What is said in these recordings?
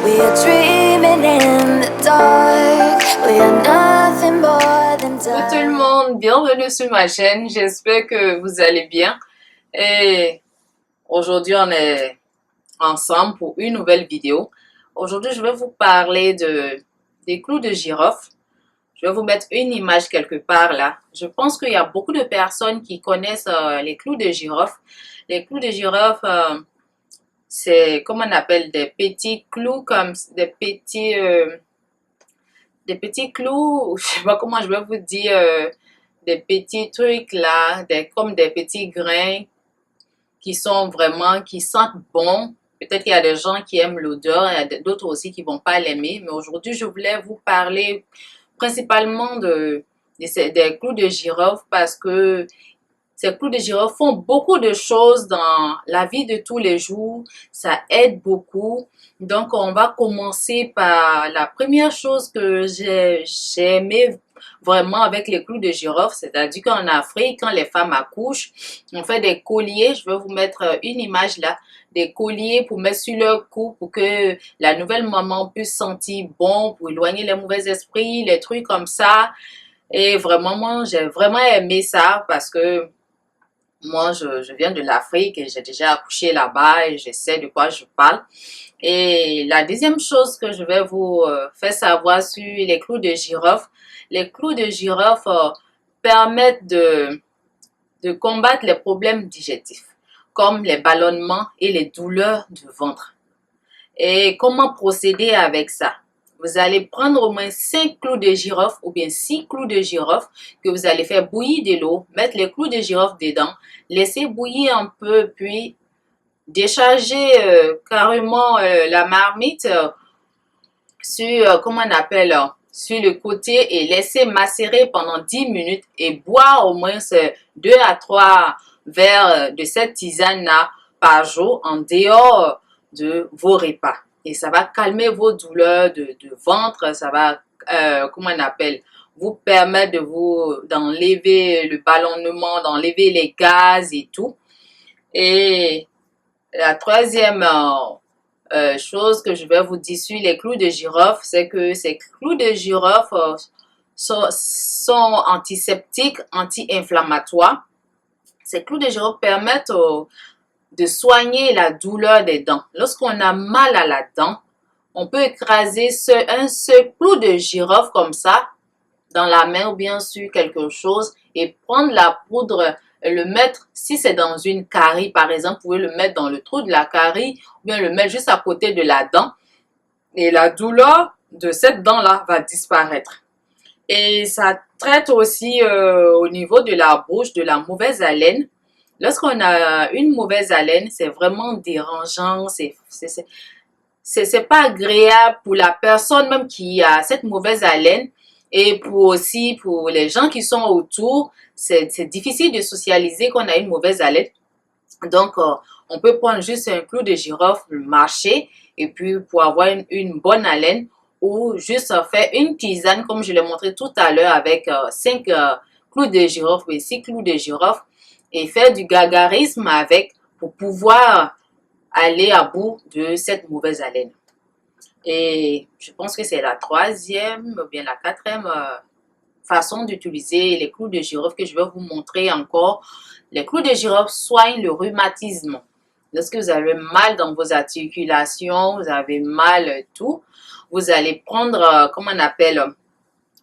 We are dreaming in the dark. We are nothing more than Bonjour tout le monde, bienvenue sur ma chaîne, j'espère que vous allez bien. Et aujourd'hui on est ensemble pour une nouvelle vidéo. Aujourd'hui je vais vous parler des clous de girofle. Je vais vous mettre une image quelque part là. Je pense qu'il y a beaucoup de personnes qui connaissent les clous de girofle. Les clous de girofle, c'est comme on appelle des petits clous, comme des petits clous, je sais pas comment je vais vous dire, des petits trucs là, comme des petits grains qui sentent bon. Peut-être qu'il y a des gens qui aiment l'odeur, il y a d'autres aussi qui vont pas l'aimer. Mais aujourd'hui, je voulais vous parler principalement des clous de girofle parce que ces clous de girofle font beaucoup de choses dans la vie de tous les jours. Ça aide beaucoup. Donc, on va commencer par la première chose que j'ai aimé vraiment avec les clous de girofle. C'est-à-dire qu'en Afrique, quand les femmes accouchent, on fait des colliers. Je vais vous mettre une image là. Des colliers pour mettre sur leur cou pour que la nouvelle maman puisse sentir bon, pour éloigner les mauvais esprits, les trucs comme ça. Et vraiment, moi, j'ai vraiment aimé ça parce que moi, je viens de l'Afrique et j'ai déjà accouché là-bas et je sais de quoi je parle. Et la deuxième chose que je vais vous faire savoir sur les clous de girofle, les clous de girofle permettent de combattre les problèmes digestifs, comme les ballonnements et les douleurs du ventre. Et comment procéder avec ça? Vous allez prendre au moins 5 clous de girofle ou bien 6 clous de girofle que vous allez faire bouillir de l'eau, mettre les clous de girofle dedans, laisser bouillir un peu, puis décharger carrément la marmite sur, comment on appelle, sur le côté et laisser macérer pendant 10 minutes et boire au moins 2 à 3 verres de cette tisane-là par jour en dehors de vos repas. Et ça va calmer vos douleurs de ventre, ça va, comment on appelle, vous permettre d'enlever le ballonnement, d'enlever les gaz et tout. Et la troisième chose que je vais vous dire sur les clous de girofle, c'est que ces clous de girofle sont antiseptiques, anti-inflammatoires. Ces clous de girofle permettent de soigner la douleur des dents. Lorsqu'on a mal à la dent, on peut écraser un seul clou de girofle comme ça dans la main ou bien sur quelque chose et prendre la poudre et le mettre, si c'est dans une carie par exemple, vous pouvez le mettre dans le trou de la carie ou bien le mettre juste à côté de la dent et la douleur de cette dent-là va disparaître. Et ça traite aussi au niveau de la bouche, de la mauvaise haleine. Lorsqu'on a une mauvaise haleine, c'est vraiment dérangeant, c'est pas agréable pour la personne même qui a cette mauvaise haleine et pour les gens qui sont autour, c'est difficile de socialiser quand on a une mauvaise haleine. Donc, on peut prendre juste un clou de girofle, mâcher et puis pour avoir une bonne haleine ou juste faire une tisane comme je l'ai montré tout à l'heure avec 5 clous de girofle et 6 clous de girofle et faire du gargarisme avec pour pouvoir aller à bout de cette mauvaise haleine. Et je pense que c'est la troisième ou bien la quatrième façon d'utiliser les clous de girofle que je vais vous montrer encore. Les clous de girofle soignent le rhumatisme. Lorsque vous avez mal dans vos articulations, vous avez mal tout, vous allez prendre, comment on appelle,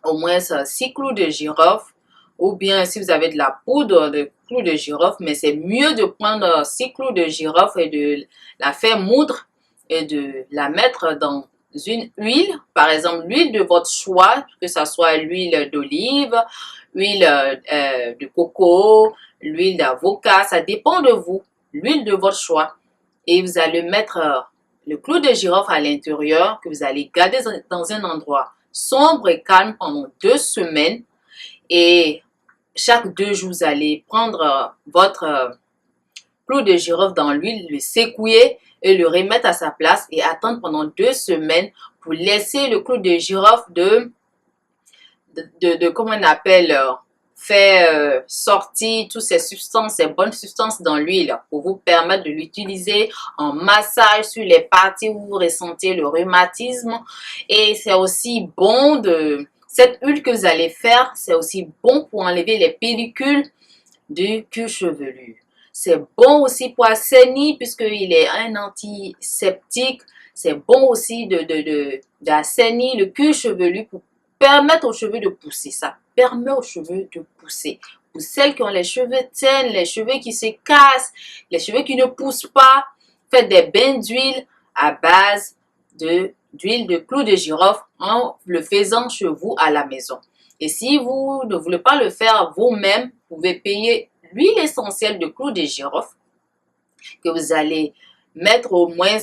au moins 6 clous de girofle ou bien si vous avez de la poudre de clous de girofle, mais c'est mieux de prendre 6 clous de girofle et de la faire moudre et de la mettre dans une huile, par exemple l'huile de votre choix, que ce soit l'huile d'olive, l'huile de coco, l'huile d'avocat, ça dépend de vous, l'huile de votre choix. Et vous allez mettre le clou de girofle à l'intérieur que vous allez garder dans un endroit sombre et calme pendant 2 semaines. Et chaque 2 jours, vous allez prendre votre clou de girofle dans l'huile, le secouer et le remettre à sa place et attendre pendant 2 semaines pour laisser le clou de girofle comment on appelle, fait sortir toutes ces substances, ces bonnes substances dans l'huile pour vous permettre de l'utiliser en massage sur les parties où vous ressentez le rhumatisme. Et c'est aussi bon de... Cette huile que vous allez faire, c'est aussi bon pour enlever les pellicules du cuir chevelu. C'est bon aussi pour assainir puisqu'il est un antiseptique. C'est bon aussi d'assainir le cuir chevelu pour permettre aux cheveux de pousser. Ça permet aux cheveux de pousser. Pour celles qui ont les cheveux teints, les cheveux qui se cassent, les cheveux qui ne poussent pas, faites des bains d'huile à base d'huile de clou de girofle en le faisant chez vous à la maison. Et si vous ne voulez pas le faire vous-même, vous pouvez payer l'huile essentielle de clou de girofle que vous allez mettre au moins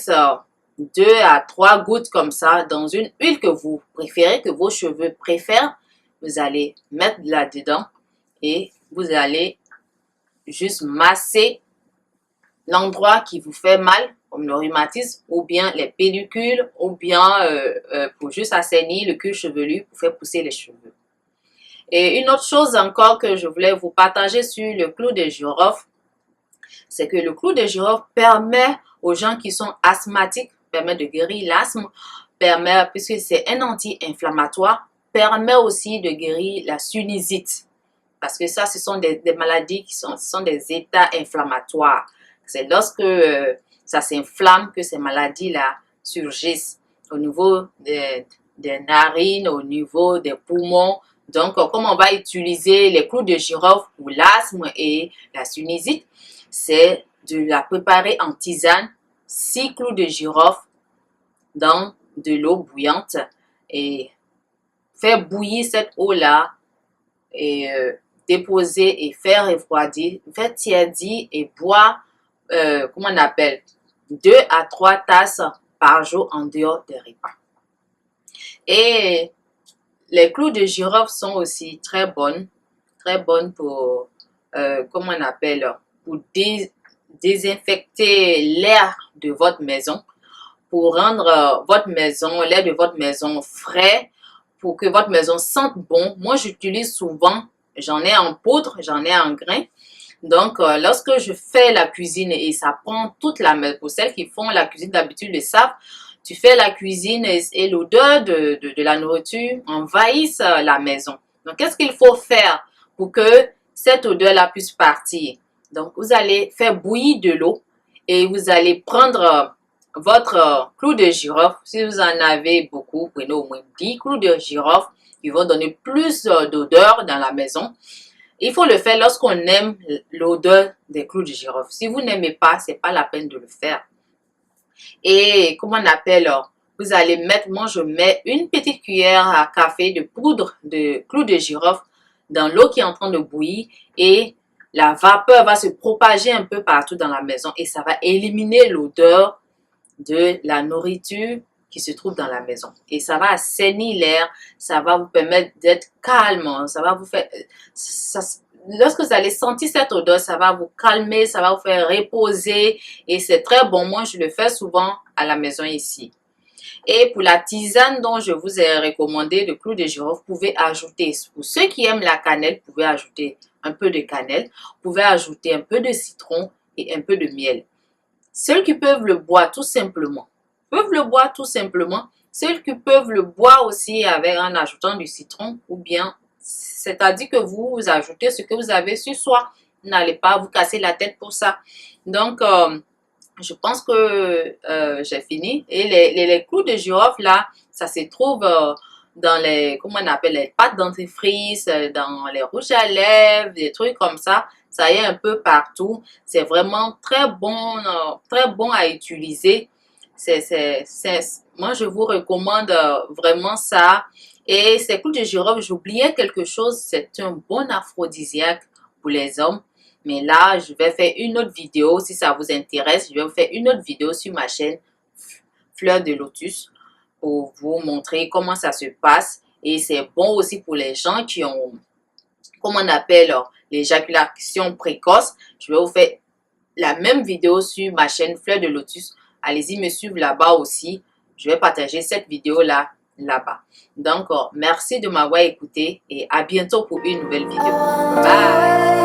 2 à 3 gouttes comme ça dans une huile que vous préférez, que vos cheveux préfèrent. Vous allez mettre là-dedans et vous allez juste masser l'endroit qui vous fait mal, comme le rhumatisme, ou bien les pellicules, ou bien pour juste assainir le cuir chevelu pour faire pousser les cheveux. Et une autre chose encore que je voulais vous partager sur le clou de girofle, c'est que le clou de girofle permet aux gens qui sont asthmatiques, permet de guérir l'asthme, permet, puisque c'est un anti-inflammatoire, permet aussi de guérir la sinusite. Parce que ça, ce sont des maladies ce sont des états inflammatoires. C'est lorsque ça s'inflamme que ces maladies-là surgissent au niveau des narines, au niveau des poumons. Donc, comme on va utiliser les clous de girofle pour l'asthme et la sinusite, c'est de la préparer en tisane, 6 clous de girofle dans de l'eau bouillante et faire bouillir cette eau-là et déposer et faire refroidir, faire tiédir et boire, comment on appelle, 2 à 3 tasses par jour en dehors des repas. Et les clous de girofle sont aussi très bonnes pour, comment on appelle, pour désinfecter l'air de votre maison, pour rendre l'air de votre maison frais, pour que votre maison sente bon. Moi, j'utilise souvent, j'en ai en poudre, j'en ai en grains. Donc, lorsque je fais la cuisine et ça prend toute la maison, pour celles qui font la cuisine d'habitude le savent, tu fais la cuisine et l'odeur de la nourriture envahisse la maison. Donc, qu'est-ce qu'il faut faire pour que cette odeur-là puisse partir? Donc, vous allez faire bouillir de l'eau et vous allez prendre votre clou de girofle. Si vous en avez beaucoup, prenez au moins 10 clous de girofle qui vont donner plus d'odeur dans la maison. Il faut le faire lorsqu'on aime l'odeur des clous de girofle. Si vous n'aimez pas, c'est pas la peine de le faire. Et comment on appelle, vous allez mettre, moi je mets une petite cuillère à café de poudre de clous de girofle dans l'eau qui est en train de bouillir et la vapeur va se propager un peu partout dans la maison et ça va éliminer l'odeur de la nourriture qui se trouve dans la maison. Et ça va assainir l'air, ça va vous permettre d'être calme, ça va vous faire... lorsque vous allez sentir cette odeur, ça va vous calmer, ça va vous faire reposer et c'est très bon. Moi, je le fais souvent à la maison ici. Et pour la tisane dont je vous ai recommandé, le clou de girofle, vous pouvez ajouter, pour ceux qui aiment la cannelle, vous pouvez ajouter un peu de cannelle, vous pouvez ajouter un peu de citron et un peu de miel. Ceux qui peuvent le boire tout simplement, Ceux qui peuvent le boire aussi en ajoutant du citron ou bien, c'est-à-dire que vous ajoutez ce que vous avez sur soi. Vous n'allez pas vous casser la tête pour ça. Donc, je pense que j'ai fini. Et les clous de girofle, là, ça se trouve dans les, comment on appelle, les pâtes dentifrice, dans les rouges à lèvres, des trucs comme ça. Ça y est un peu partout. C'est vraiment très bon à utiliser. Moi, je vous recommande vraiment ça. Et ces clous de girofle, j'oubliais quelque chose. C'est un bon aphrodisiaque pour les hommes. Mais là, je vais faire une autre vidéo. Si ça vous intéresse, je vais vous faire une autre vidéo sur ma chaîne Fleur de Lotus pour vous montrer comment ça se passe. Et c'est bon aussi pour les gens qui ont, comment on appelle, l'éjaculation précoce. Je vais vous faire la même vidéo sur ma chaîne Fleur de Lotus. Allez-y me suivre là-bas aussi. Je vais partager cette vidéo-là là-bas. Donc, merci de m'avoir écouté et à bientôt pour une nouvelle vidéo. Bye!